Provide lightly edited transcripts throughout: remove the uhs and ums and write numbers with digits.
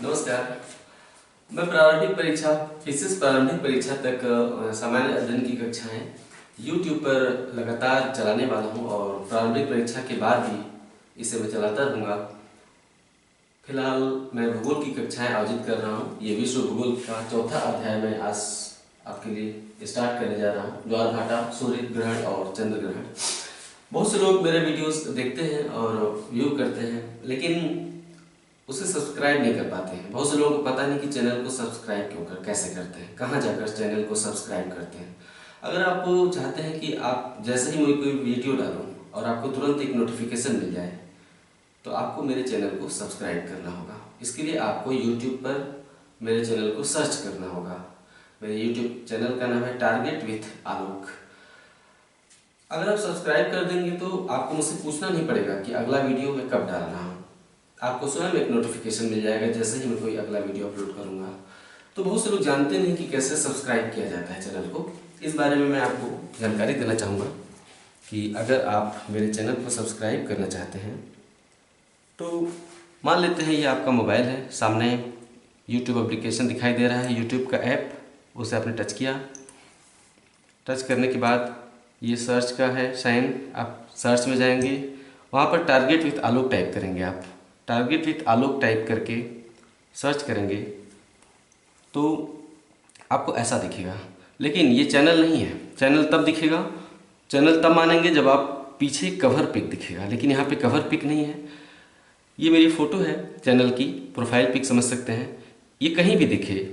नमस्कार। मैं प्रारंभिक परीक्षा विशेष प्रारंभिक परीक्षा तक सामान्य अध्ययन की कक्षाएं YouTube पर लगातार चलाने वाला हूं और प्रारंभिक परीक्षा के बाद भी इसे मैं चलाता रहूँगा। फिलहाल मैं भूगोल की कक्षाएं आयोजित कर रहा हूं। ये विश्व भूगोल का चौथा अध्याय मैं आज आपके लिए स्टार्ट करने जा रहा हूं। ज्वारभाटा, सूर्य ग्रहण और चंद्र ग्रहण। बहुत से लोग मेरे वीडियोस देखते हैं और व्यू करते हैं, लेकिन उसे सब्सक्राइब नहीं कर पाते हैं। बहुत से लोगों को पता नहीं कि चैनल को सब्सक्राइब कैसे करते हैं, कहाँ जाकर चैनल को सब्सक्राइब करते हैं। अगर आप चाहते हैं कि आप जैसे ही मैं कोई वीडियो डालूं और आपको तुरंत एक नोटिफिकेशन मिल जाए, तो आपको मेरे चैनल को सब्सक्राइब करना होगा। इसके लिए आपको यूट्यूब पर मेरे चैनल को सर्च करना होगा। मेरे यूट्यूब चैनल का नाम है टारगेट विथ आलोक। अगर आप सब्सक्राइब कर देंगे तो आपको मुझसे पूछना नहीं पड़ेगा कि अगला वीडियो मैं कब डाल रहा हूँ। आपको स्वयं एक नोटिफिकेशन मिल जाएगा जैसे ही मैं कोई अगला वीडियो अपलोड करूँगा। तो बहुत से लोग जानते नहीं कि कैसे सब्सक्राइब किया जाता है चैनल को। इस बारे में मैं आपको जानकारी देना चाहूँगा कि अगर आप मेरे चैनल को सब्सक्राइब करना चाहते हैं तो मान लेते हैं ये आपका मोबाइल है, सामने यूट्यूब एप्लीकेशन दिखाई दे रहा है, यूट्यूब का ऐप, उसे आपने टच किया। टच करने के बाद ये सर्च का है साइन, आप सर्च में जाएंगे, वहाँ पर टारगेट विथ आलोक टाइप करेंगे। आप टारगेट विथ आलोक टाइप करके सर्च करेंगे तो आपको ऐसा दिखेगा। लेकिन ये चैनल नहीं है। चैनल तब दिखेगा, चैनल तब मानेंगे जब आप पीछे कवर पिक दिखेगा, लेकिन यहाँ पे कवर पिक नहीं है। ये मेरी फ़ोटो है चैनल की, प्रोफाइल पिक समझ सकते हैं। ये कहीं भी दिखे,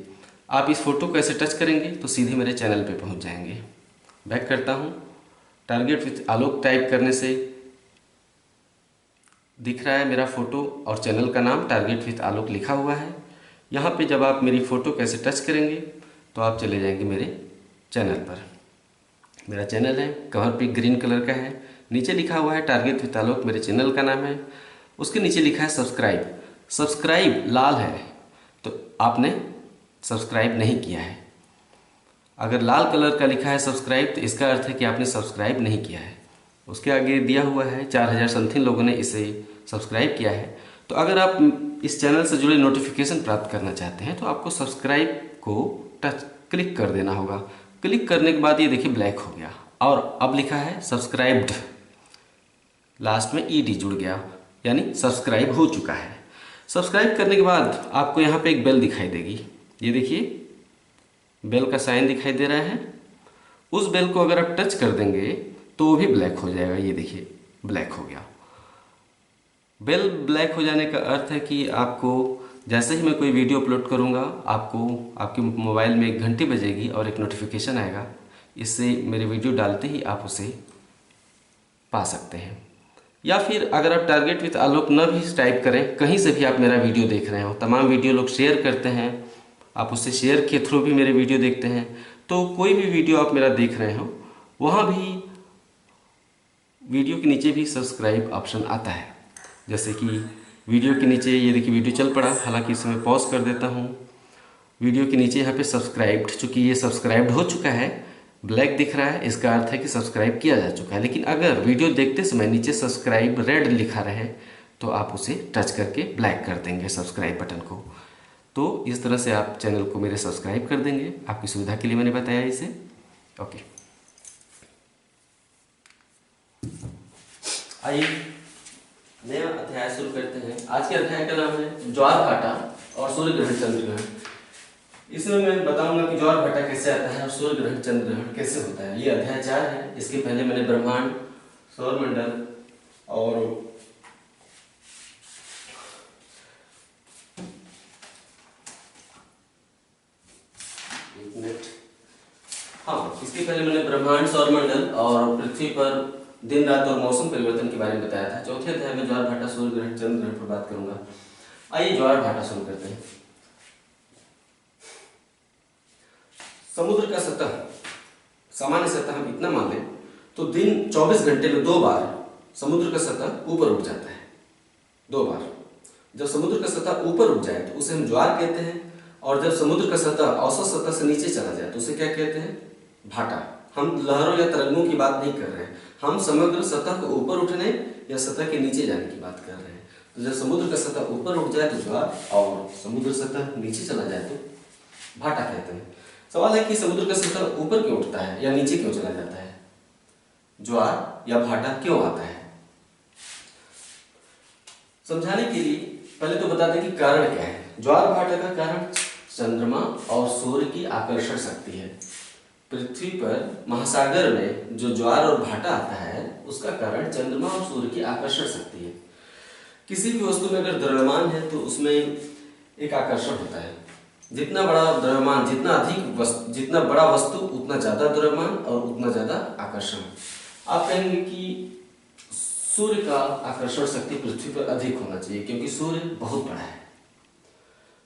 आप इस फ़ोटो को ऐसे टच करेंगे तो सीधे मेरे चैनल पे पहुँच जाएंगे। बैक करता हूँ। टारगेट विथ आलोक टाइप करने से दिख रहा है मेरा फ़ोटो और चैनल का नाम टारगेट विथ आलोक लिखा हुआ है। यहाँ पे जब आप मेरी फ़ोटो कैसे टच करेंगे तो आप चले जाएंगे मेरे चैनल पर। मेरा चैनल है, कवर पिक ग्रीन कलर का है, नीचे लिखा हुआ है टारगेट विथ आलोक, मेरे चैनल का नाम है। उसके नीचे लिखा है सब्सक्राइब। सब्सक्राइब लाल है तो आपने सब्सक्राइब नहीं किया है। अगर लाल कलर का लिखा है सब्सक्राइब तो इसका अर्थ है कि आपने सब्सक्राइब नहीं किया है। उसके आगे दिया हुआ है 4000 समथिंग लोगों ने इसे सब्सक्राइब किया है। तो अगर आप इस चैनल से जुड़े नोटिफिकेशन प्राप्त करना चाहते हैं तो आपको सब्सक्राइब को टच क्लिक कर देना होगा। क्लिक करने के बाद ये देखिए ब्लैक हो गया और अब लिखा है सब्सक्राइब्ड, लास्ट में ईडी जुड़ गया, यानी सब्सक्राइब हो चुका है। सब्सक्राइब करने के बाद आपको यहाँ पे एक बेल दिखाई देगी। ये देखिए बेल का साइन दिखाई दे रहा है। उस बेल को अगर आप टच कर देंगे तो वो भी ब्लैक हो जाएगा। ये देखिए ब्लैक हो गया। बेल ब्लैक हो जाने का अर्थ है कि आपको जैसे ही मैं कोई वीडियो अपलोड करूँगा आपको आपके मोबाइल में एक घंटी बजेगी और एक नोटिफिकेशन आएगा। इससे मेरे वीडियो डालते ही आप उसे पा सकते हैं। या फिर अगर आप टारगेट विथ आलोक न भी टाइप करें, कहीं से भी आप मेरा वीडियो देख रहे हो, तमाम वीडियो लोग शेयर करते हैं, आप उससे शेयर के थ्रू भी मेरे वीडियो देखते हैं, तो कोई भी वीडियो आप मेरा देख रहे हो वहाँ भी वीडियो के नीचे भी सब्सक्राइब ऑप्शन आता है। जैसे कि वीडियो के नीचे ये देखिए वीडियो चल पड़ा, हालांकि इसे मैं पॉज कर देता हूँ। वीडियो के नीचे यहाँ पे सब्सक्राइब्ड, चूँकि ये सब्सक्राइब्ड हो चुका है, ब्लैक दिख रहा है, इसका अर्थ है कि सब्सक्राइब किया जा चुका है। लेकिन अगर वीडियो देखते समय नीचे सब्सक्राइब रेड लिखा रहे तो आप उसे टच करके ब्लैक कर देंगे सब्सक्राइब बटन को। तो इस तरह से आप चैनल को मेरे सब्सक्राइब कर देंगे। आपकी सुविधा के लिए मैंने बताया इसे। ओके, आइए नया अध्याय शुरू करते हैं। आज के अध्याय का नाम है ज्वारभाटा और सूर्य ग्रहण चंद्र ग्रहण। इसमें मैं बताऊंगा कि ज्वारभाटा कैसे आता है और सूर्य ग्रहण चंद्र ग्रहण कैसे होता है। ये अध्याय 4 है। इसके पहले मैंने ब्रह्मांड, सौरमंडल और इसके पहले मैंने ब्रह्मांड, सौरमंडल और पृथ्वी पर दिन रात और मौसम परिवर्तन के बारे में बताया था। चौथे अध्याय में ज्वारभाटा, सूर्य ग्रहण, चंद्र ग्रहण पर बात करूंगा। आइए ज्वारभाटा शुरू करते हैं। समुद्र का सतह, सामान्य सतह हम इतना मान लें तो दिन 24 घंटे में 2 बार समुद्र का सतह ऊपर उठ जाता है। 2 बार जब समुद्र का सतह ऊपर उठ जाए तो उसे हम ज्वार कहते हैं, और जब समुद्र का सतह औसत सतह से नीचे चला जाए तो उसे क्या कहते हैं? भाटा। हम लहरों या तरंगों की बात नहीं कर रहे हैं, हम समग्र सतह को ऊपर उठने या सतह के नीचे जाने की बात कर रहे हैं। तो जब समुद्र का सतह ऊपर उठ जाए तो ज्वार, और समुद्र सतह नीचे चला जाए तो भाटा कहते हैं। सवाल है कि समुद्र का सतह ऊपर क्यों उठता है या नीचे क्यों चला जाता है, ज्वार या भाटा क्यों आता है? समझाने के लिए पहले तो बता दें कि कारण क्या है। ज्वार भाटा का कारण चंद्रमा और सूर्य की आकर्षण शक्ति है। पृथ्वी पर महासागर में जो ज्वार और भाटा आता है उसका कारण चंद्रमा और सूर्य की आकर्षण शक्ति है। किसी भी वस्तु में अगर द्रव्यमान है तो उसमें एक आकर्षण होता है। जितना बड़ा द्रव्यमान, जितना बड़ा वस्तु उतना ज्यादा द्रव्यमान और उतना ज्यादा आकर्षण। आप कहेंगे कि सूर्य का आकर्षण शक्ति पृथ्वी पर अधिक होना चाहिए क्योंकि सूर्य बहुत बड़ा है।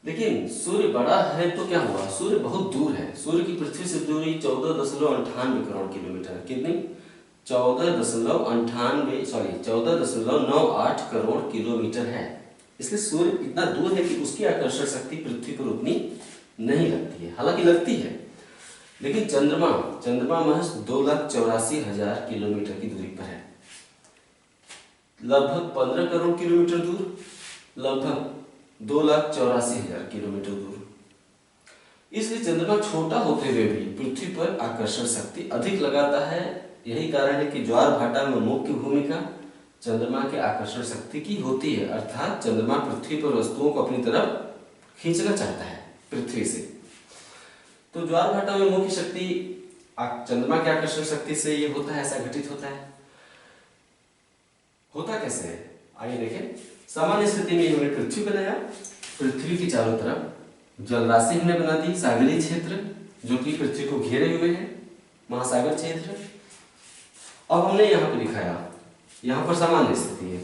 लेकिन सूर्य बड़ा है तो क्या हुआ, सूर्य बहुत दूर है। सूर्य की पृथ्वी से दूरी 14.98 करोड़ किलोमीटर है। कितनी? 14.98 करोड़ किलोमीटर है। इसलिए सूर्य इतना दूर है कि उसकी आकर्षण शक्ति पृथ्वी पर उतनी नहीं लगती है, हालांकि लगती है। लेकिन चंद्रमा महज 2,84,000 किलोमीटर की दूरी पर है, लगभग 15 करोड़ किलोमीटर दूर, लगभग 2,84,000 किलोमीटर दूर। इसलिए चंद्रमा छोटा होते हुए भी पृथ्वी पर आकर्षण शक्ति अधिक लगाता है। यही कारण है कि ज्वार भाटा में मुख्य भूमिका चंद्रमा के आकर्षण शक्ति की होती है, अर्थात चंद्रमा पृथ्वी पर वस्तुओं को अपनी तरफ खींचना चाहता है पृथ्वी से। तो ज्वार भाटा में मुख्य शक्ति चंद्रमा के आकर्षण शक्ति से ये होता है, ऐसा घटित होता है। होता कैसे है आइए देखें। सामान्य स्थिति में हमने पृथ्वी बनाया, पृथ्वी के चारों तरफ जल राशि हमने बना दी, सागरीय क्षेत्र जो कि पृथ्वी को घेरे हुए है, महासागर क्षेत्र। अब हमने यहाँ पे दिखाया, यहाँ पर सामान्य स्थिति है।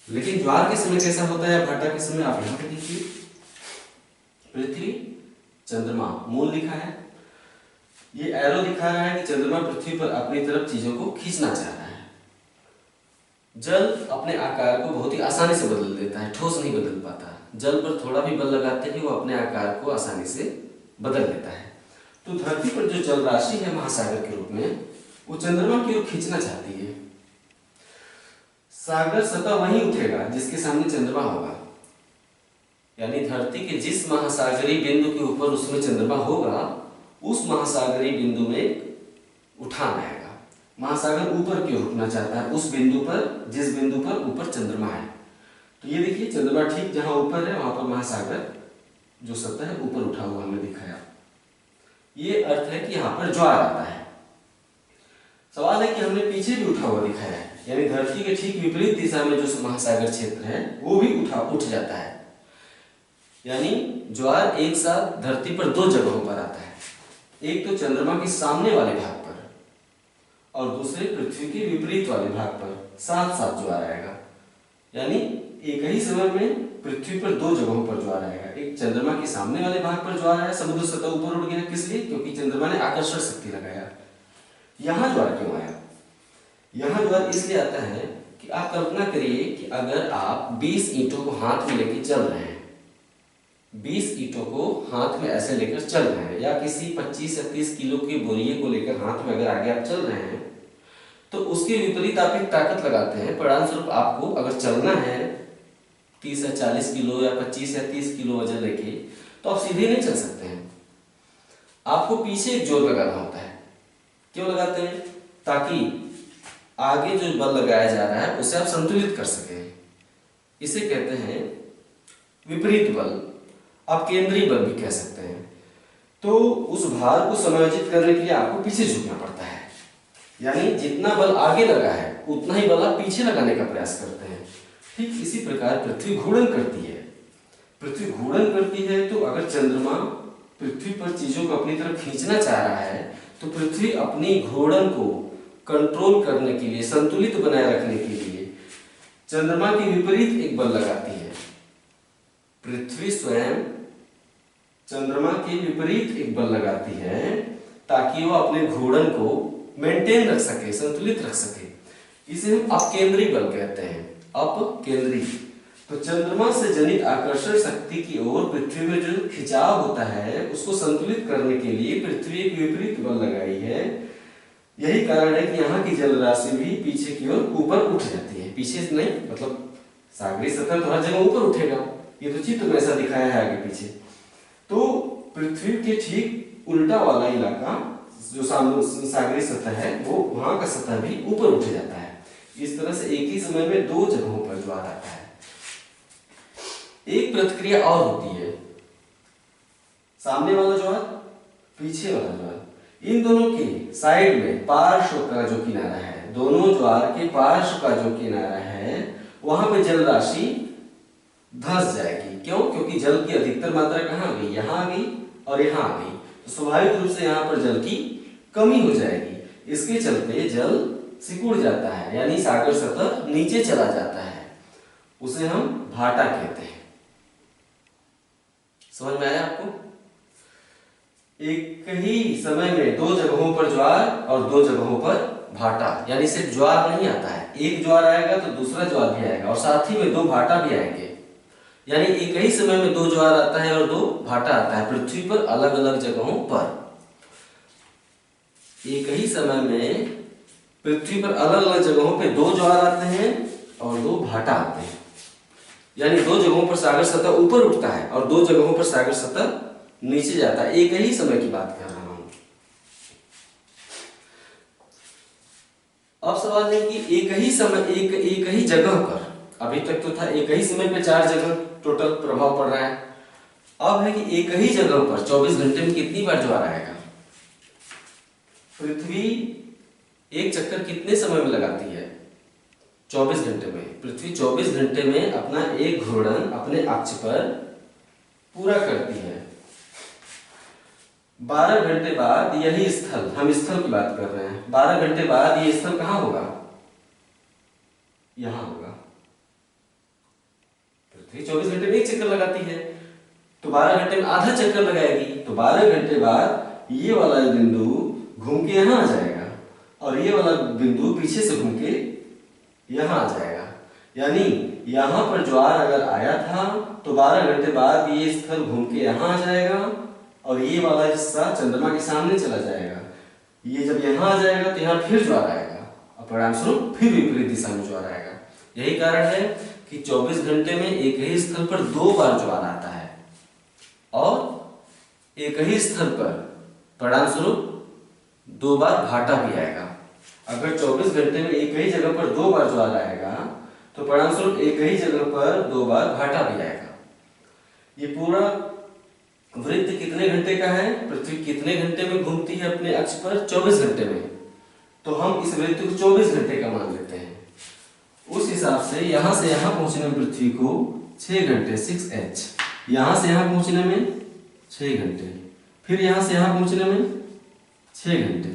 लेकिन ज्वार के समय कैसा होता है, भाटा के समय आप यहाँ पे देखिए, पृथ्वी चंद्रमा मूल लिखा है, ये एरो दिखा रहा है कि चंद्रमा पृथ्वी पर अपनी तरफ चीजों को खींचना चाह रहा है। जल अपने आकार को बहुत ही आसानी से बदल देता है, ठोस नहीं बदल पाता। जल पर थोड़ा भी बल लगाते ही वो अपने आकार को आसानी से बदल देता है। तो धरती पर जो जल राशि है महासागर के रूप में, वो चंद्रमा की ओर खींचना चाहती है। सागर सतह वहीं उठेगा जिसके सामने चंद्रमा होगा, यानी धरती के जिस महासागरीय बिंदु के ऊपर उसमें चंद्रमा होगा, उस महासागरीय बिंदु में उठान आएगा। महासागर ऊपर की ओर उठना चाहता है उस बिंदु पर, जिस बिंदु पर ऊपर चंद्रमा है। तो ये देखिए चंद्रमा ठीक जहां ऊपर है वहां पर महासागर जो सतह है ऊपर उठा हुआ हमने दिखाया। ये अर्थ है कि यहाँ पर ज्वार आता है। सवाल है कि हमने पीछे भी उठा हुआ दिखाया है, यानी धरती के ठीक विपरीत दिशा में जो महासागर क्षेत्र है वो भी उठ जाता है। यानी ज्वार एक साथ धरती पर दो जगहों पर आता है, एक तो चंद्रमा के सामने वाले भाग पर और दूसरे पृथ्वी के विपरीत वाले भाग पर साथ साथ ज्वार आएगा। यानी एक ही समय में पृथ्वी पर दो जगहों पर ज्वार आएगा। एक चंद्रमा के सामने वाले भाग पर ज्वार आया, समुद्र सतह ऊपर उठ गया, किस लिए? क्योंकि चंद्रमा ने आकर्षण शक्ति लगाया। यहां ज्वार क्यों आया? यहां ज्वार इसलिए आता है कि आप कल्पना करिए कि अगर आप 20 ईंटों को हाथ में लेकर चल रहे हैं, 20 ईंटों को हाथ में ऐसे लेकर चल रहे हैं, या किसी 25 या 30 किलो के बोरिए को लेकर हाथ में अगर आगे आप चल रहे हैं, तो उसके विपरीत आप एक ताकत लगाते हैं। परिणामस्वरूप आपको अगर चलना है 30 या 40 किलो या 25 या 30 किलो वजन लेके, तो आप सीधे नहीं चल सकते हैं, आपको पीछे एक जोर लगाना होता है। क्यों लगाते हैं? ताकि आगे जो बल लगाया जा रहा है उसे आप संतुलित कर सकें। इसे कहते हैं विपरीत बल, आप केंद्रीय बल भी कह सकते हैं। तो उस भार को समायोजित करने के लिए आपको पीछे झुकना पड़ता है, यानी जितना बल आगे लगा है उतना ही बल आप पीछे लगाने का प्रयास करते हैं। ठीक इसी प्रकार पृथ्वी घूर्णन करती है। पृथ्वी घूर्णन करती है तो अगर चंद्रमा पृथ्वी पर चीजों को अपनी तरफ खींचना चाह रहा है तो पृथ्वी अपनी घूर्णन को कंट्रोल करने के लिए, संतुलित बनाए रखने के लिए चंद्रमा के विपरीत एक बल लगाती है। पृथ्वी स्वयं चंद्रमा के विपरीत एक बल लगाती है ताकि वो अपने घूर्णन को मेंटेन रख सके, संतुलित रख सके। इसे हम अपकेंद्री बल कहते हैं, अपकेंद्री। तो चंद्रमा से जनित आकर्षण शक्ति की ओर पृथ्वी में जो खिंचाव होता है उसको संतुलित करने के लिए पृथ्वी एक विपरीत बल लगाई है। यही कारण है कि यहाँ की जल राशि भी पीछे की ओर ऊपर उठ जाती है, पीछे नहीं मतलब सागरीय सतह तो हर जगह ऊपर उठेगा, ये तो चित्र में ऐसा दिखाया है आगे पीछे। तो पृथ्वी के ठीक उल्टा वाला इलाका जो सागरीय सतह है वो वहां का सतह भी ऊपर उठ जाता है। इस तरह से एक ही समय में दो जगहों पर ज्वार आता है। एक प्रतिक्रिया और होती है, सामने वाला ज्वार, पीछे वाला ज्वार, इन दोनों के साइड में पार्श्व का जो किनारा है, दोनों ज्वार के पार्श्व का जो किनारा है वहां पे जल राशि धंस जाएगी। क्यों? क्योंकि जल की अधिकतर मात्रा कहाँ आ गई? यहाँ आ गई और यहाँ आ गई, तो स्वाभाविक रूप से यहाँ पर जल की कमी हो जाएगी। इसके चलते जल सिकुड़ जाता है, यानी सागर सतह नीचे चला जाता है, उसे हम भाटा कहते हैं। समझ में आया आपको? एक ही समय में दो जगहों पर ज्वार और दो जगहों पर भाटा, यानी सिर्फ ज्वार नहीं आता है, एक ज्वार आएगा तो दूसरा ज्वार भी आएगा और साथ ही में दो भाटा भी आएंगे। यानी एक ही समय में दो ज्वार आता है और दो भाटा आता है पृथ्वी पर अलग अलग जगहों पर। एक ही समय में पृथ्वी पर अलग अलग जगहों पे दो ज्वार आते हैं और दो भाटा आते हैं, यानी दो जगहों पर सागर सतह ऊपर उठता है और दो जगहों पर सागर सतह नीचे जाता है। एक ही समय की बात कर रहा हूं। अब सवाल है कि एक ही समय एक ही जगह पर, अभी तक तो था एक ही समय पे चार जगह टोटल प्रभाव पड़ रहा है, अब है कि एक ही जगह पर 24 घंटे में कितनी बार ज्वार आएगा? पृथ्वी एक चक्कर कितने समय में लगाती है? 24 घंटे में। पृथ्वी 24 घंटे में अपना एक घूर्णन अपने अक्ष पर पूरा करती है। 12 घंटे बाद यही स्थल, हम स्थल की बात कर रहे हैं, 12 घंटे बाद ये स्थल कहां होगा? यहां होगा। पृथ्वी 24 घंटे में एक चक्कर लगाती है, तो 12 घंटे में आधा चक्कर लगाएगी, तो 12 घंटे बाद ये वाला बिंदु घूम के यहां आ जाएगा और ये वाला बिंदु पीछे से घूम के यहां आ जाएगा। यानी यहां पर ज्वार अगर आया था तो 12 घंटे बाद ये स्थल घूम के यहां आ जाएगा और ये वाला हिस्सा चंद्रमा के सामने चला जाएगा। ये जब यहां आ जाएगा तो यहां फिर ज्वार आएगा और परिणामस्वरूप फिर विपरीत दिशा में ज्वार आएगा। यही कारण है कि 24 घंटे में एक ही स्थल पर दो बार ज्वार आता है और एक ही स्थल पर परिणामस्वरूप दो बार भाटा भी आएगा। अगर 24 घंटे में एक ही जगह पर दो बार ज्वार आएगा तो परिणामस्वरूप एक ही जगह पर दो बार भाटा भी आएगा। ये पूरा वृत्त कितने घंटे का है? पृथ्वी कितने घंटे में घूमती है अपने अक्ष पर? 24 घंटे में। तो हम इस वृत्त को 24 घंटे का मान लेते हैं। उस हिसाब से यहां से यहां पहुंचने में पृथ्वी को 6 घंटे 6h, यहां से यहां पहुंचने में 6 घंटे, फिर यहां से यहां पहुंचने में 6 घंटे,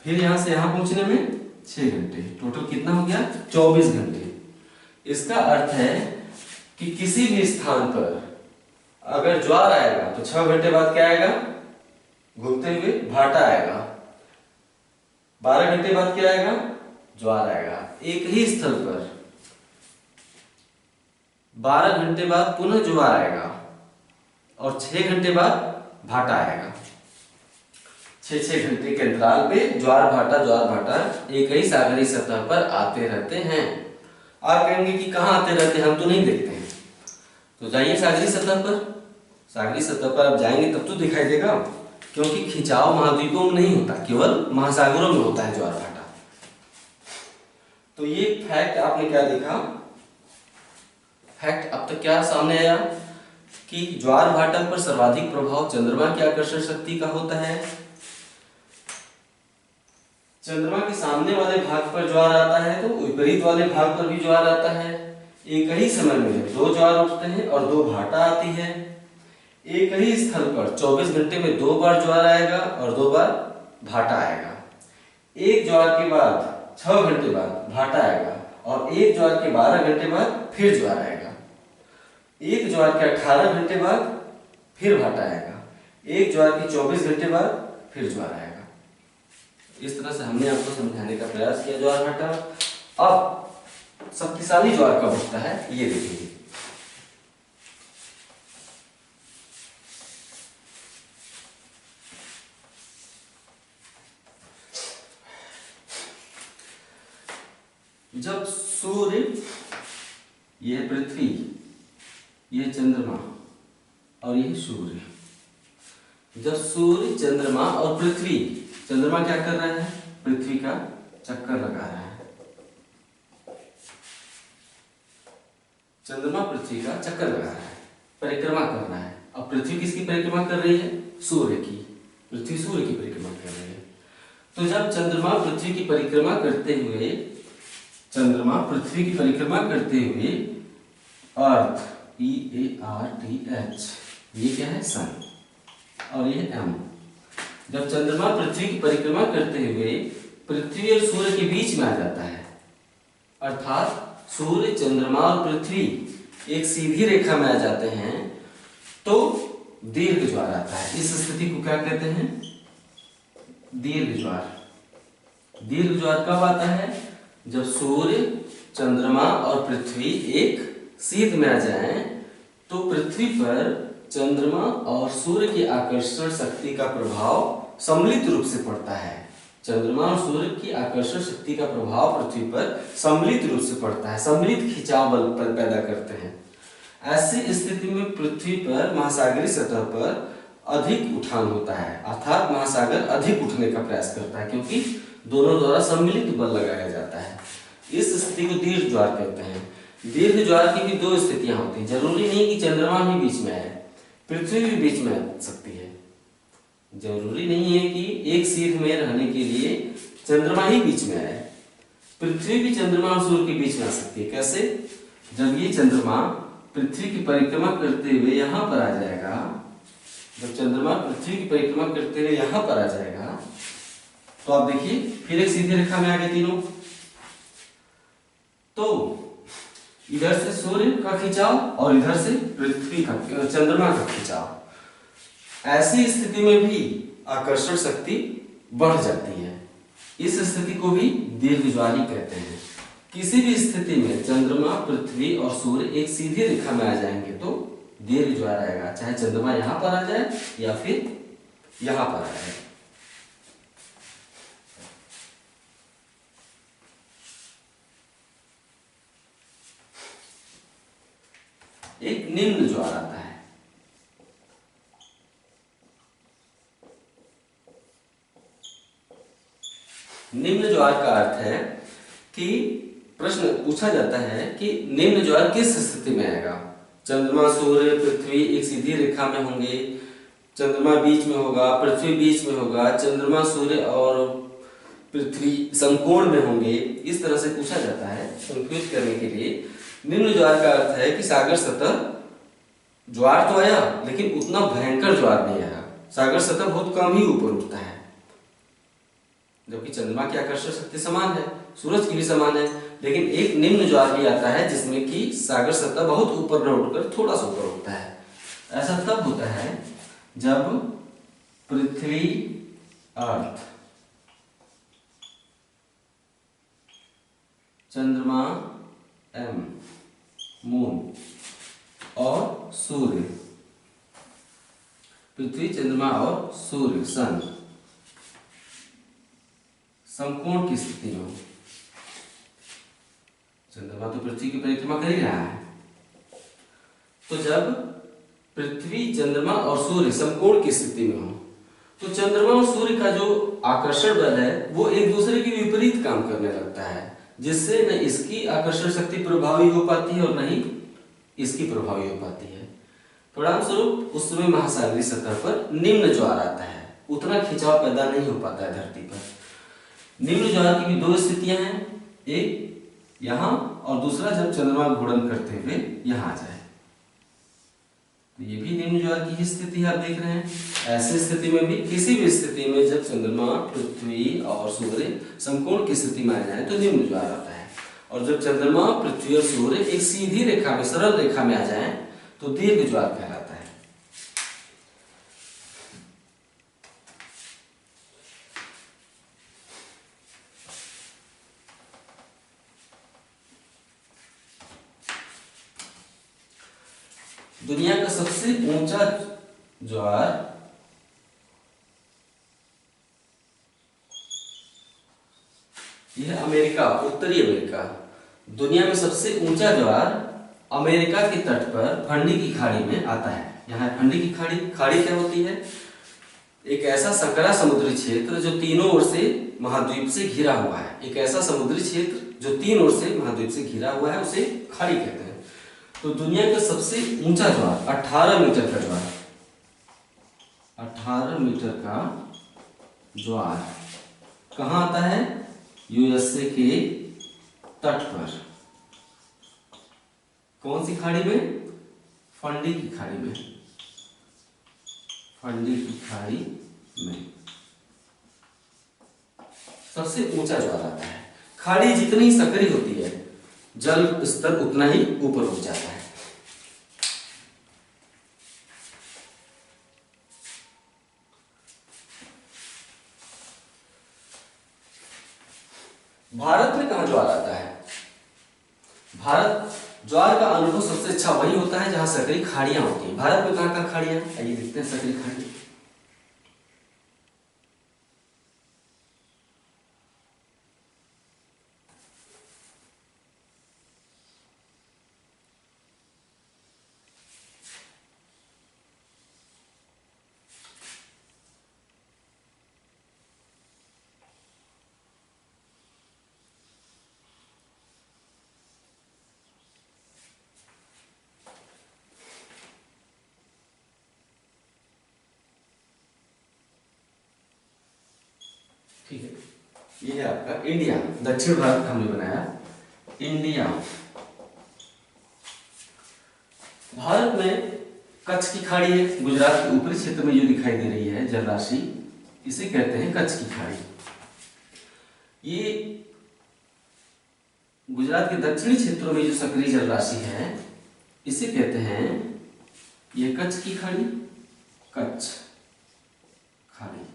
फिर यहां से यहां पहुंचने में 6 घंटे, टोटल कितना हो गया? 24 घंटे। इसका अर्थ है कि किसी भी स्थान पर अगर ज्वार आएगा तो 6 घंटे बाद क्या आएगा? घूमते हुए भाटा आएगा। 12 घंटे बाद क्या आएगा? ज्वार आएगा। एक ही स्थल पर 12 घंटे बाद पुनः ज्वार आएगा और 6 घंटे बाद भाटा आएगा। 6 घंटे के अंतराल पे ज्वार भाटा एक ही सागरीय सतह पर आते रहते हैं। आप कहेंगे कि कहाँ आते रहते हैं, हम तो नहीं देखते हैं। तो जाइए सागरीय सतह पर, सागरीय सतह पर आप जाएंगे तब तो दिखाई देगा, क्योंकि खिंचाव महाद्वीपों में नहीं होता, केवल महासागरों में होता है ज्वार भाटा। तो ये फैक्ट आपने क्या देखा? फैक्ट अब तक क्या सामने आया कि ज्वार भाटा पर सर्वाधिक प्रभाव चंद्रमा की आकर्षण शक्ति का होता है। चंद्रमा के सामने वाले भाग पर ज्वार आता है तो विपरीत वाले भाग पर भी ज्वार आता है। एक ही समय में दो ज्वार उठते हैं और दो भाटा आती है। एक ही स्थल पर 24 घंटे में दो बार ज्वार आएगा और दो बार भाटा आएगा। एक ज्वार के बाद 6 घंटे बाद भाटा आएगा और एक ज्वार के 12 घंटे बाद फिर ज्वार आएगा। एक ज्वार के 18 घंटे बाद फिर भाटा आएगा। एक ज्वार के 24 घंटे बाद फिर ज्वार आएगा। इस तरह से हमने आपको समझाने का प्रयास किया ज्वार भाटा। अब शक्तिशाली ज्वार कब उठता है ये देखेंगे। जब सूर्य ये है पृथ्वी, ये चंद्रमा और ये सूर्य। जब सूर्य, चंद्रमा और पृथ्वी, चंद्रमा क्या कर रहा है, पृथ्वी का चक्कर लगा रहा है, चंद्रमा पृथ्वी का चक्कर लगा रहा है, परिक्रमा कर रहा है। अब पृथ्वी किसकी परिक्रमा कर रही है, सूर्य की, पृथ्वी सूर्य की परिक्रमा कर रही है। तो जब चंद्रमा पृथ्वी की परिक्रमा करते हुए, चंद्रमा पृथ्वी की परिक्रमा करते हुए अर्थ, EARTH, ये क्या है, सन, और ये M। जब चंद्रमा पृथ्वी की परिक्रमा करते हुए पृथ्वी और सूर्य के बीच में आ जाता है, अर्थात सूर्य, चंद्रमा और पृथ्वी एक सीधी रेखा में आ जाते हैं, तो दीर्घ ज्वार आता है। इस स्थिति को क्या कहते हैं, दीर्घ ज्वार। दीर्घ ज्वार कब आता है, जब सूर्य, चंद्रमा और पृथ्वी एक सीध में आ जाएं, तो पृथ्वी पर चंद्रमा और सूर्य की आकर्षण शक्ति का प्रभाव सम्मिलित रूप से पड़ता है। चंद्रमा और सूर्य की आकर्षण शक्ति का प्रभाव पृथ्वी पर सम्मिलित रूप से पड़ता है, सम्मिलित खिंचाव बल पैदा करते हैं। ऐसी स्थिति में पृथ्वी पर महासागरीय सतह पर अधिक उठान होता है, अर्थात महासागर अधिक उठने का प्रयास करता है, क्योंकि दोनों द्वारा सम्मिलित बल लगाया जाता है। इस स्थिति को दीर्घ ज्वार कहते हैं। दीर्घ ज्वार की भी दो स्थितियां होती हैं। जरूरी नहीं कि चंद्रमा ही बीच में आए, पृथ्वी भी बीच में आ सकती है। जरूरी नहीं है कि एक सीध में रहने के लिए चंद्रमा ही बीच में आए, पृथ्वी भी चंद्रमा और सूर्य के बीच में आ सकती है। कैसे, जब ये चंद्रमा पृथ्वी की परिक्रमा करते हुए यहां पर आ जाएगा, जब चंद्रमा पृथ्वी की परिक्रमा करते हुए यहां पर आ जाएगा, तो आप देखिए फिर एक सीधी रेखा में आ गए तीनों। तो इधर से सूर्य का खिंचाव और इधर से पृथ्वी का, चंद्रमा का खिंचाव। ऐसी स्थिति में भी आकर्षण शक्ति बढ़ जाती है। इस स्थिति को भी दीर्घ ज्वारी कहते हैं। किसी भी स्थिति में चंद्रमा, पृथ्वी और सूर्य एक सीधी रेखा में आ जाएंगे तो दीर्घ ज्वार आएगा, चाहे चंद्रमा यहां पर आ जाए या फिर यहां पर आ जाए। एक निम्न ज्वार आता है। निम्न ज्वार का अर्थ है कि प्रश्न पूछा जाता है कि निम्न ज्वार किस स्थिति में आएगा। चंद्रमा, सूर्य, पृथ्वी एक सीधी रेखा में होंगे, चंद्रमा बीच में होगा, पृथ्वी बीच में होगा, चंद्रमा, सूर्य और पृथ्वी समकोण में होंगे। इस तरह से पूछा जाता है कंफ्यूज करने के लिए। निम्न ज्वार का अर्थ है कि सागर सतह ज्वार तो आया लेकिन उतना भयंकर ज्वार नहीं आया। सागर सतह बहुत कम ही ऊपर उठता है, जबकि चंद्रमा की आकर्षण शक्ति समान है, सूरज की भी समान है, लेकिन एक निम्न ज्वार भी आता है जिसमें कि सागर सतह बहुत ऊपर न उठकर थोड़ा सा ऊपर उठता है। ऐसा तब होता है जब पृथ्वी, अर्थ, चंद्रमा, मून और सूर्य, पृथ्वी, चंद्रमा और सूर्य, सन, समकोण की स्थिति में। चंद्रमा तो पृथ्वी की परिक्रमा कर ही रहा है, तो जब पृथ्वी, चंद्रमा और सूर्य समकोण की स्थिति में हो तो चंद्रमा और सूर्य का जो आकर्षण बल है वो एक दूसरे के विपरीत काम करने लगता है, जिससे न इसकी आकर्षण शक्ति प्रभावी हो पाती है और न ही इसकी प्रभावी हो पाती है। परिणाम स्वरूप उस समय महासागरीय सतह पर निम्न ज्वार आता है, उतना खिंचाव पैदा नहीं हो पाता है धरती पर। निम्न ज्वार की भी दो स्थितियां हैं, एक यहां और दूसरा जब चंद्रमा घूर्णन करते हुए यहां आ जाए, तो ये भी निम्न ज्वार की ही स्थिति आप देख रहे हैं। ऐसी स्थिति में भी, किसी भी स्थिति में जब चंद्रमा, पृथ्वी और सूर्य समकोण की स्थिति में आ जाए तो निम्न ज्वार आता है, और जब चंद्रमा, पृथ्वी और सूर्य एक सीधी रेखा में, सरल रेखा में आ जाए तो दीर्घ ज्वार कहलाता है। दुनिया का सबसे ऊंचा ज्वार यह अमेरिका, उत्तरी अमेरिका। दुनिया में सबसे ऊंचा ज्वार अमेरिका के तट पर फंडी की खाड़ी में आता है। यहाँ फंडी की खाड़ी, खाड़ी क्या होती है? एक ऐसा संकरा समुद्री क्षेत्र जो तीनों ओर से महाद्वीप से घिरा हुआ है। एक ऐसा समुद्री क्षेत्र जो तीन ओर से महाद्वीप से घिरा हुआ है, उसे खाड़ी कहते हैं। तो दुनिया का सबसे ऊंचा ज्वार 18 मीटर का ज्वार, 18 मीटर का ज्वार कहाँ आता है? यूएसए के तट पर। कौन सी खाड़ी में? फंडी की खाड़ी में। फंडी की खाड़ी में सबसे ऊंचा ज्वार आता है। खाड़ी जितनी सकरी होती है, जल स्तर उतना ही ऊपर उठ जाता है। भारत में कहां ज्वार आता है? भारत ज्वार का अनुभव सबसे अच्छा वही होता है जहां सकरी खाड़ियां होती हैं। भारत में कहां कहां खाड़ियां? आइए देखते हैं सकरी खाड़ी। ठीक है, ये है आपका इंडिया। दक्षिण भारत हमने बनाया इंडिया। भारत में कच्छ की खाड़ी है, गुजरात के ऊपरी क्षेत्र में जो दिखाई दे रही है जलराशि, इसे कहते हैं कच्छ की खाड़ी। ये गुजरात के दक्षिणी क्षेत्रों में जो सक्रिय जलराशि है, इसे कहते हैं ये कच्छ की खाड़ी, कच्छ खाड़ी।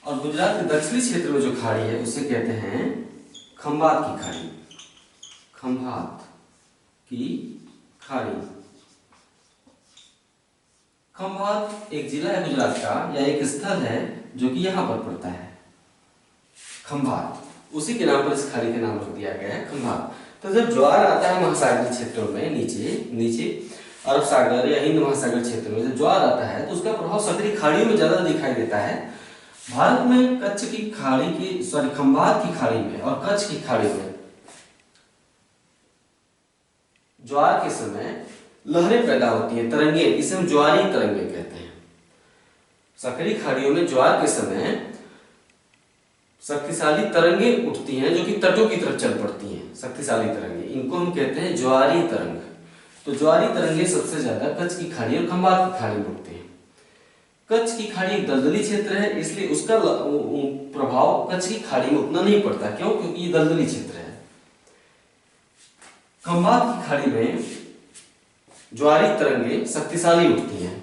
और गुजरात के दक्षिणी क्षेत्र में जो खाड़ी है उसे कहते हैं खंभात की खाड़ी, खंभात की खाड़ी। खंभात एक जिला है गुजरात का, या एक स्थल है जो कि यहां पर पड़ता है, खंभात। उसी के नाम पर इस खाड़ी का नाम रख दिया गया है, खंभात। तो जब ज्वार आता है महासागरीय क्षेत्रों में, नीचे अरब सागर या हिंद महासागर क्षेत्र में जब ज्वार आता है तो उसका प्रभाव सक्रिय खाड़ियों में ज्यादा दिखाई देता है। भारत में कच्छ की खाड़ी की, सॉरी, खंभात की खाड़ी में और कच्छ की खाड़ी में ज्वार के समय लहरें पैदा होती हैं, तरंगे, इसे हम ज्वारीय तरंगे कहते हैं। सक्रिय खाड़ियों में ज्वार के समय शक्तिशाली तरंगे उठती हैं जो कि तटों की तरफ चल पड़ती हैं। शक्तिशाली तरंगे, इनको हम कहते हैं ज्वारीय तरंग। तो ज्वारीय तरंगे सबसे ज्यादा कच्छ की खाड़ी और खंभात की खाड़ी में उठते हैं। कच्छ की खाड़ी एक दलदली क्षेत्र है, इसलिए उसका प्रभाव कच्छ की खाड़ी में उतना नहीं पड़ता। क्यों? क्योंकि ये दलदली क्षेत्र है। खंभात की खाड़ी में ज्वारीय तरंगे शक्तिशाली उठती हैं।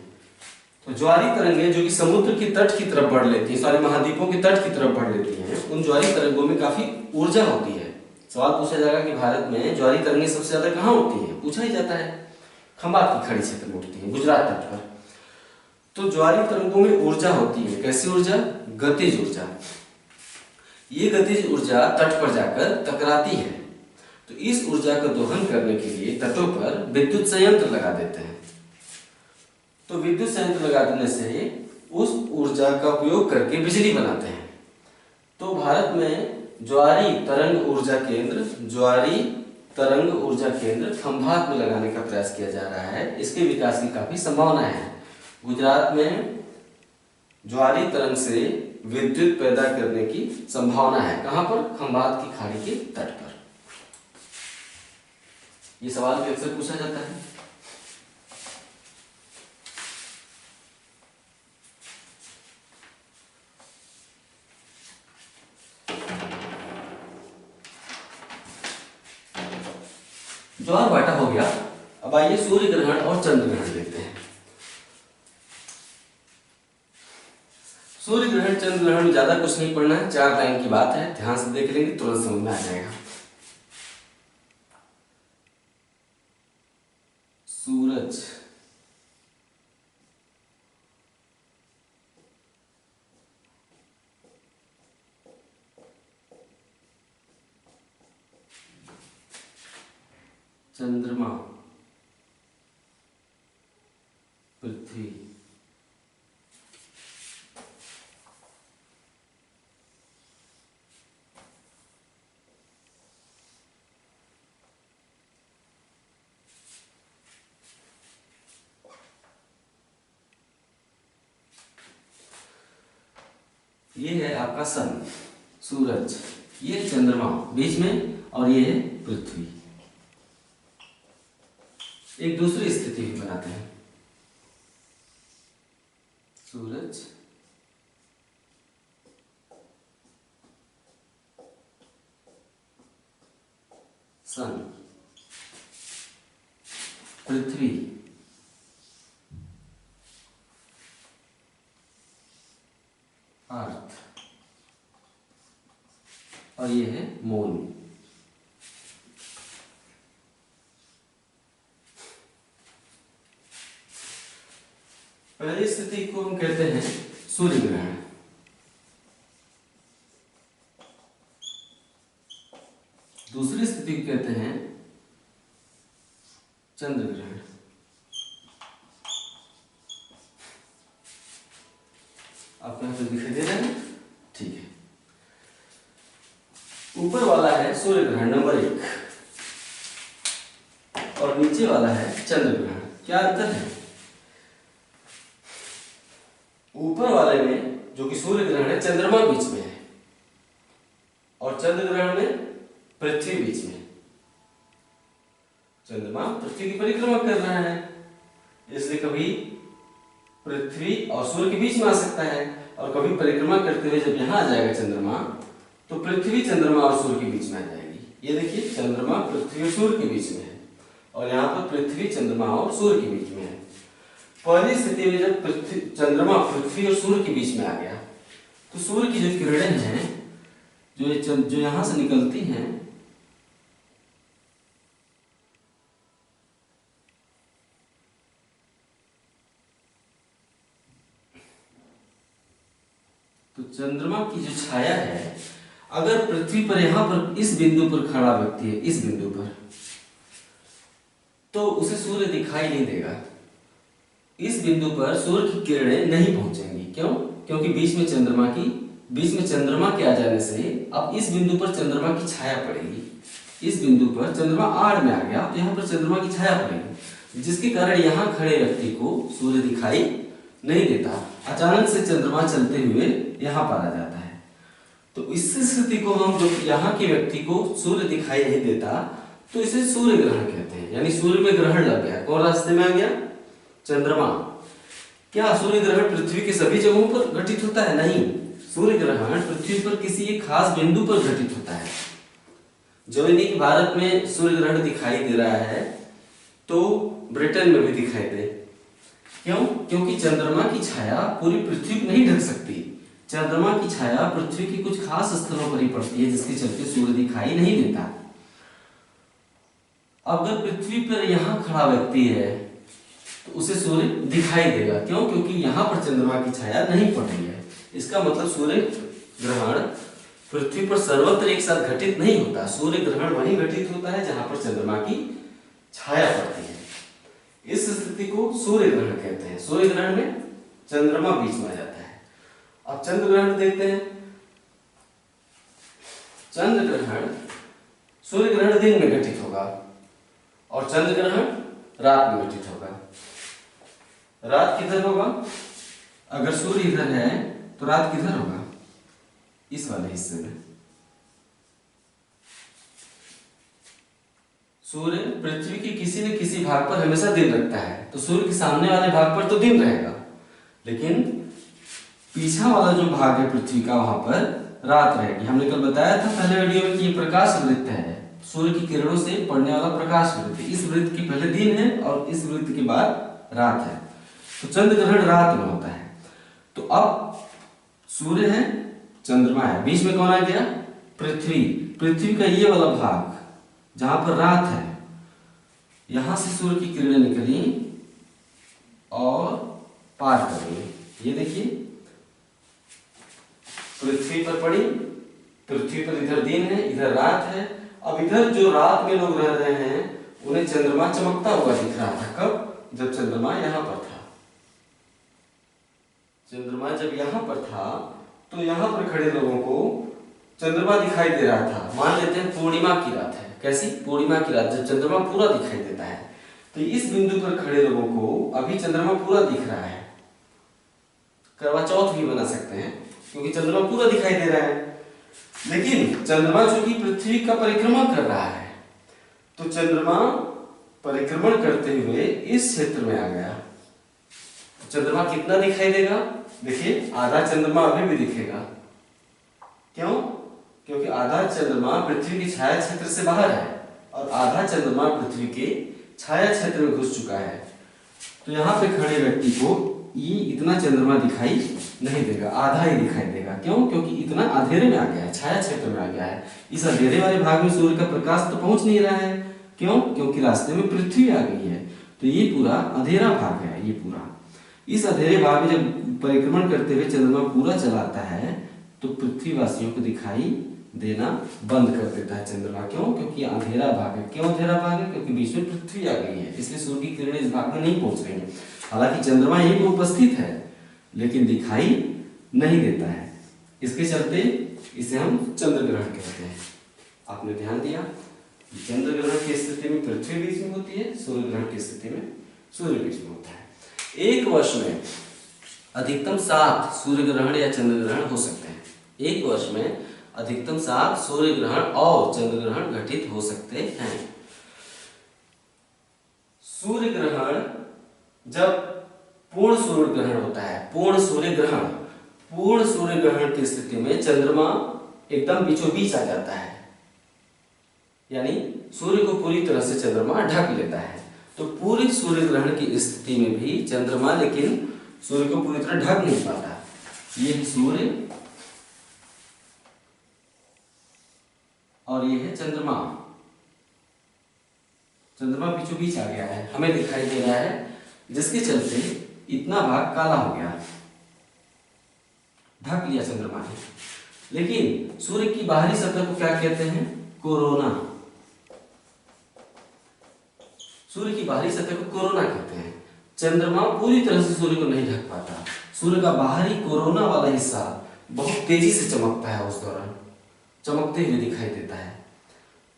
तो ज्वारीय तरंगे जो कि समुद्र की तट की तरफ बढ़ लेती हैं, सारे महाद्वीपों की तट की तरफ बढ़ लेती हैं, उन ज्वारीय तरंगों में काफी ऊर्जा होती है। सवाल पूछा जाएगा कि भारत में ज्वारीय तरंगे सबसे ज्यादा कहाँ उठती हैं? पूछा ही जाता है, खंभात की खाड़ी क्षेत्र में उठती है, गुजरात तट पर। तो ज्वारीय तरंगों में ऊर्जा होती है। कैसी ऊर्जा? गतिज ऊर्जा। ये गतिज ऊर्जा तट पर जाकर टकराती है। तो इस ऊर्जा को दोहन करने के लिए तटों पर विद्युत संयंत्र लगा देते हैं। तो विद्युत संयंत्र लगा देने से उस ऊर्जा का उपयोग करके बिजली बनाते हैं। तो भारत में ज्वारीय तरंग ऊर्जा केंद्र, ज्वारीय तरंग ऊर्जा केंद्र खंभात में लगाने का प्रयास किया जा रहा है। इसके विकास की काफी संभावनाएं हैं। गुजरात में ज्वारीय तरंग से विद्युत पैदा करने की संभावना है। कहां पर? खंभात की खाड़ी के तट पर। ये सवाल भी अक्सर पूछा जाता है। ज्वार भाटा हो गया। अब आइए सूर्य ग्रहण और चंद्र ग्रहण देखते हैं। सूर्य ग्रहण चंद्र ग्रहण में ज्यादा कुछ नहीं पढ़ना है, 4 लाइन की बात है, ध्यान से देख लेंगे तुरंत समझ में आ जाएगा। सूरज चंद्रमा, पृथ्वी, ये है आपका सन, सूरज, ये चंद्रमा बीच में और ये है पृथ्वी। एक दूसरी स्थिति भी बनाते हैं, सूरज, सन, पृथ्वी, अर्थ, और ये है मून। पहली स्थिति को हम कहते हैं सूर्य ग्रहण, दूसरी स्थिति को कहते हैं चंद्र ग्रहण। आपको यहाँ पे दिखाई दे रहा है? ठीक है। ऊपर वाला है सूर्य ग्रहण नंबर 1 और नीचे वाला है चंद्र ग्रहण। क्या अंतर है? ऊपर वाले में जो कि सूर्य ग्रहण है, चंद्रमा बीच में है और चंद्र ग्रहण में पृथ्वी बीच में। चंद्रमा पृथ्वी की परिक्रमा कर रहा है, इसलिए कभी पृथ्वी और सूर्य के बीच में आ सकता है और कभी परिक्रमा करते हुए जब यहां आ जाएगा चंद्रमा, तो पृथ्वी चंद्रमा और सूर्य के बीच में आ जाएगी। ये देखिए, चंद्रमा पृथ्वी और सूर्य के बीच में है और यहाँ पर पृथ्वी चंद्रमा और सूर्य के बीच में है। पहली स्थिति में जब चंद्रमा पृथ्वी और सूर्य के बीच में आ गया, तो सूर्य की जो किरणें हैं जो यहां से निकलती हैं, तो चंद्रमा की जो छाया है, अगर पृथ्वी पर यहां पर इस बिंदु पर खड़ा व्यक्ति है, इस बिंदु पर, तो उसे सूर्य दिखाई नहीं देगा। इस बिंदु पर सूर्य की किरणें नहीं पहुंचेंगी। क्यों? क्योंकि बीच में चंद्रमा के आ जाने से अब इस बिंदु पर चंद्रमा की छाया पड़ेगी। इस बिंदु पर चंद्रमा आड़ में आ गया तो यहाँ पर चंद्रमा की छाया पड़ेगी, जिसके कारण यहाँ खड़े व्यक्ति को सूर्य दिखाई नहीं देता। अचानक से चंद्रमा चलते हुए यहाँ पर आ जाता है, तो इस स्थिति को हम, जो यहाँ के व्यक्ति को सूर्य दिखाई नहीं देता, तो इसे सूर्य ग्रहण कहते हैं। यानी सूर्य में ग्रहण लग गया। कौन रास्ते में आ गया? चंद्रमा। क्या सूर्य ग्रहण पृथ्वी के सभी जगहों पर घटित होता है? नहीं, सूर्य ग्रहण पृथ्वी पर किसी एक खास बिंदु पर घटित होता है। जो यानी कि भारत में सूर्य ग्रहण दिखाई दे रहा है, तो ब्रिटेन में भी दिखाई दे। क्यों? क्योंकि चंद्रमा की छाया पूरी पृथ्वी को नहीं ढक सकती। चंद्रमा की छाया पृथ्वी के कुछ खास स्थलों पर ही पड़ती है, जिसके चलते सूर्य दिखाई नहीं देता। अगर पृथ्वी पर यहाँ खड़ा व्यक्ति है तो उसे सूर्य दिखाई देगा। क्यों? क्योंकि यहाँ पर चंद्रमा की छाया नहीं पड़ रही है। इसका मतलब सूर्य ग्रहण पृथ्वी पर सर्वत्र एक साथ घटित नहीं होता। सूर्य ग्रहण वहीं घटित होता है जहां पर चंद्रमा की छाया पड़ती है। इस स्थिति को सूर्य ग्रहण कहते हैं। सूर्य ग्रहण में चंद्रमा बीच में आ जाता है। अब चंद्र ग्रहण देखते हैं। चंद्र ग्रहण, सूर्य ग्रहण दिन में घटित होगा और चंद्र ग्रहण रात में घटित होगा। रात किधर होगा? अगर सूर्य इधर है तो रात किधर होगा? इस वाले हिस्से में। सूर्य पृथ्वी के किसी न किसी भाग पर हमेशा दिन रखता है, तो सूर्य के सामने वाले भाग पर तो दिन रहेगा, लेकिन पीछा वाला जो भाग है पृथ्वी का, वहां पर रात रहेगी। हमने कल बताया था पहले वीडियो में कि ये प्रकाश वृत्त है, सूर्य की किरणों से पड़ने वाला प्रकाश वृत्त। इस वृत्त के पहले दिन है और इस वृत्त के बाद रात है। तो चंद्र ग्रहण रात में होता है। तो अब सूर्य है, चंद्रमा है, बीच में कौन आ गया? पृथ्वी। पृथ्वी का ये वाला भाग जहां पर रात है, यहां से सूर्य की किरणें निकली और पार कर गई। ये देखिए, पृथ्वी पर पड़ी, पृथ्वी पर इधर दिन है, इधर रात है। अब इधर जो रात में लोग रह रहे हैं उन्हें चंद्रमा चमकता हुआ दिख रहा था। कब? जब चंद्रमा यहाँ पर था। चंद्रमा जब यहाँ पर था तो यहाँ पर खड़े लोगों को चंद्रमा दिखाई दे रहा था। मान लेते हैं पूर्णिमा की रात है। कैसी? पूर्णिमा की रात, जब चंद्रमा पूरा दिखाई देता है। तो इस बिंदु पर खड़े लोगों को अभी चंद्रमा पूरा दिख रहा है। करवा चौथ भी बना सकते हैं क्योंकि चंद्रमा पूरा दिखाई दे रहा है। लेकिन चंद्रमा जो कि पृथ्वी का परिक्रमण कर रहा है, तो चंद्रमा परिक्रमण करते हुए इस क्षेत्र में आ गया। चंद्रमा कितना दिखाई देगा? देखिए, आधा चंद्रमा अभी भी दिखेगा। क्यों? क्योंकि आधा चंद्रमा पृथ्वी की छाया क्षेत्र से बाहर है और आधा चंद्रमा पृथ्वी के छाया क्षेत्र में घुस चुका है। तो यहाँ पे खड़े व्यक्ति को ये इतना चंद्रमा दिखाई नहीं देगा, आधा ही दिखाई देगा। क्यों? क्योंकि इतना अंधेरे में आ गया है, छाया क्षेत्र में आ गया है। इस अंधेरे वाले भाग में सूर्य का प्रकाश तो पहुंच नहीं रहा है। क्यों? क्योंकि रास्ते में पृथ्वी आ गई है। तो ये पूरा अंधेरा भाग है। ये पूरा इस अंधेरे भाग में जब परिक्रमण करते हुए चंद्रमा पूरा चलाता है तो पृथ्वीवासियों को दिखाई देना बंद कर देता है चंद्रमा। क्यों? क्योंकि अंधेरा भाग है। क्यों अंधेरा भाग है? क्योंकि बीच में पृथ्वी आ गई है, इसलिए सूर्य की किरणें इस भाग में नहीं पहुंच रही है। हालांकि चंद्रमा यहीं पर उपस्थित है लेकिन दिखाई नहीं देता है। इसके चलते इसे हम चंद्र ग्रहण कहते हैं। आपने ध्यान दिया, चंद्र ग्रहण की स्थिति में पृथ्वी बीच में होती है, सूर्य ग्रहण की स्थिति में सूर्य बीच में होता है। एक वर्ष में अधिकतम 7 सूर्य ग्रहण या चंद्र ग्रहण हो सकते हैं। एक वर्ष में अधिकतम 7 सूर्य ग्रहण और चंद्र ग्रहण घटित हो सकते हैं। सूर्य ग्रहण जब पूर्ण सूर्य ग्रहण होता है, पूर्ण सूर्य ग्रहण की स्थिति में चंद्रमा एकदम बीचों बीच आ जाता है, यानी सूर्य को पूरी तरह से चंद्रमा ढक लेता है। तो पूरे सूर्य ग्रहण की स्थिति में भी चंद्रमा लेकिन सूर्य को पूरी तरह ढक नहीं पाता। ये है सूर्य और ये है चंद्रमा। चंद्रमा बीचों बीच आ गया है, हमें दिखाई दे रहा है, जिसके चलते इतना भाग काला हो गया, ढक लिया चंद्रमा ने। लेकिन सूर्य की बाहरी सतह को क्या कहते हैं? कोरोना। सूर्य की बाहरी सतह को कोरोना कहते हैं। चंद्रमा पूरी तरह से सूर्य को नहीं ढक पाता। सूर्य का बाहरी कोरोना वाला हिस्सा बहुत तेजी से चमकता है, उस दौरान चमकते हुए दिखाई देता है।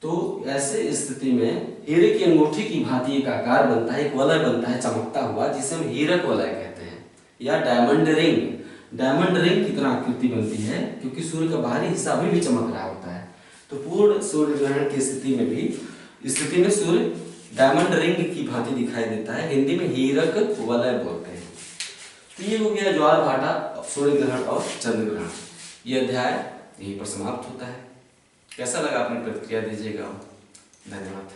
तो ऐसे स्थिति में हीरे की अंगूठी की भांति एक आकार बनता है, एक वलय बनता है चमकता हुआ, जिसे हम हीरक वलय कहते हैं या डायमंड रिंग। डायमंड रिंग की तरह आकृति बनती है क्योंकि सूर्य का बाहरी हिस्सा अभी भी चमक रहा होता है। तो पूर्ण सूर्य ग्रहण की स्थिति में सूर्य डायमंड रिंग की भांति दिखाई देता है। हिंदी में हीरक वलय बोलते हैं। तो ये हो गया ज्वार भाटा, सूर्य ग्रहण और चंद्र ग्रहण। ये अध्याय यहीं पर समाप्त होता है। कैसा लगा? अपनी प्रतिक्रिया दीजिएगा। धन्यवाद।